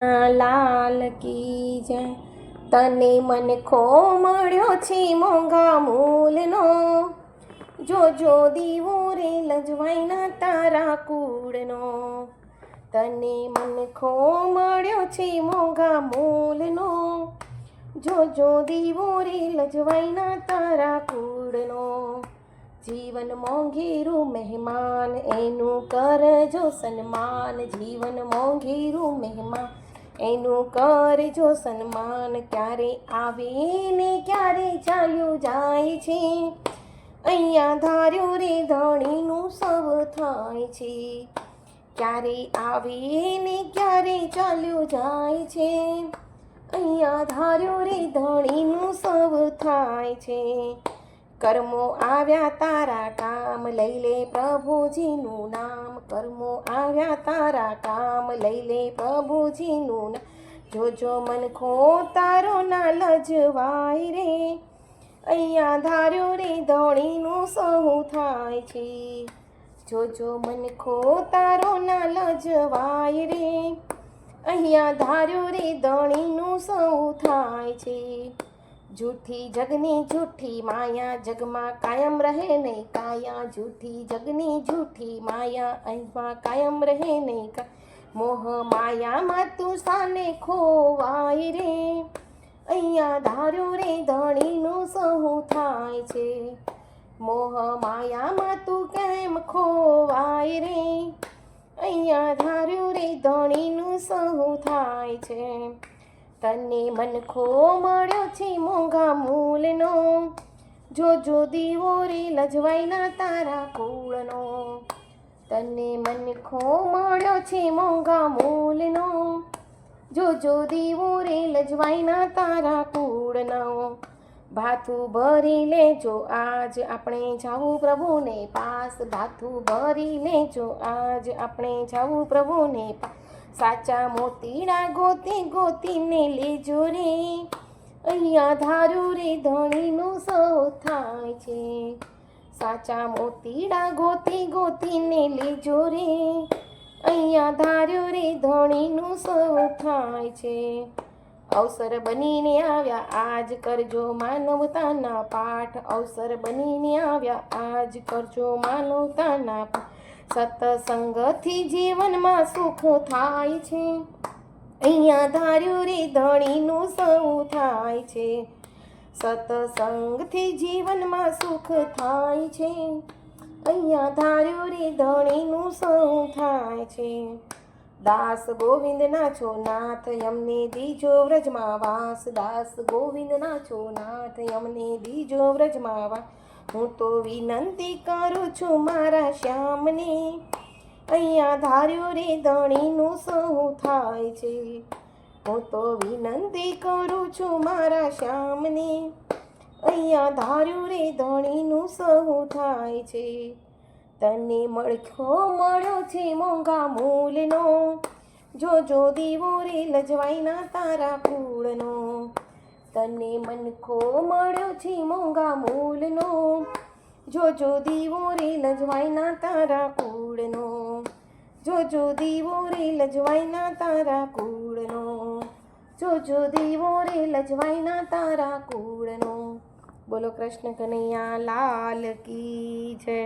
લાલ કી જય. તને મને ખો મળ્યો છે મોંઘા મૂલનો, જોજો દીવો રે લજવાઈના તારા કૂળનો. તને મને ખો મળ્યો છે મોંઘા મૂલનો, જોજો દીવો રે લજવાઈના તારા કૂળનો. જીવન મોંઘેરું મહેમાન એનું કરજો સન્માન, જીવન મોંઘેરું મહેમાન એનું કરજો સન્માન. ક્યારે આવે ને ક્યારે ચાલ્યું જાય છે, અહીંયા ધાર્યું રે ધણીનું સૌ થાય છે. ક્યારે આવે ને ક્યારે ચાલ્યું જાય છે, અહીંયા ધાર્યું રે ધણીનું સૌ થાય છે. કર્મો આવ્યા તારા કામ લઈ લે પ્રભુજીનું નામ, કર્મો આવ્યા તારા કામ લઈ લે પ્રભુજીનું નામ. જોજો મનખો તારો ના લજવાય રે, અહીંયા ધાર્યો રે ધણીનું સહુ થાય છે. જોજો મનખો તારો ના લજવાય રે, અહીંયા ધાર્યો રે ધણીનું સહુ થાય છે. જૂઠી જગની જૂઠી માયા જગમાં કાયમ રહે નહીં કાયા, જૂઠી જગની જૂઠી માયા અહીંમાં કાયમ રહે નહીં. મોહ માયામાં તું સાને ખોવાય રે, અહીંયા ધાર્યો રે ધણીનું સહુ થાય છે. મોહ માયામાં તું કેમ ખોવાય રે, અહીંયા ધાર્યો રે ધણીનું સહુ થાય છે. તને મનખો મળ્યો છે મોંઘા મૂલનો, જોજો દીવો રે લજવાઈના તારા કૂળનો. તને મનખો મળ્યો છે મોંઘા મૂલનો, જોજો દીવો રે લજવાઈના તારા કૂળનો. ભાથું ભરી લેજો આજ આપણે જાવું પ્રભુને પાસ, ભાથું ભરી લેજો આજ આપણે જાવું પ્રભુને પાસ. સાચા મોતીડા ગોતી ગોતીને લેજો રે, અહીંયા ધાર્યું રે ધણીનું સૌ થાય છે. સાચા મોતીડા ગોતી ગોતીને લેજો રે, અહીંયા ધાર્યું રે ધણીનું સૌ થાય છે. અવસર બનીને આવ્યા આજ કરજો માનવતાના પાઠ, અવસર બનીને આવ્યા આજ કરજો માનવતાના પાઠ. સત્સંગથી જીવનમાં સુખ થાય છે, અહીંયા ધાર્યું રે ધણીનું સૌ થાય છે. સત્સંગથી જીવનમાં સુખ થાય છે, અહીંયા ધાર્યું રે ધણીનું સૌ થાય છે. દાસ ગોવિંદના છો નાથ અમને દીજો વ્રજમાં વાસ, દાસ ગોવિંદના છો નાથ અમને દીજો વ્રજમાં વાસ. હું તો વિનંતી કરું છું મારા શ્યામને, અહીંયા ધાર્યો રે ધણીનું સહુ થાય છે. હું તો વિનંતી કરું છું મારા શ્યામને, અહીંયા ધાર્યો રે ધણીનું સહુ થાય છે. તને મળ્યો છે મોંઘા મૂલનો, જોજો દીવો રે લજવાઈના તારા કૂળનો. તને મનખો મળ્યો છે મોંઘા મૂલનો, જોજો દીવો રે લજવાઈના તારા કૂળનો. જોજો દીવો રે લજવાઈના તારા કૂળનો, જોજો દીવો રે લજવાઈના તારા કૂળનો. બોલો કૃષ્ણ કનૈયા લાલ કી જય.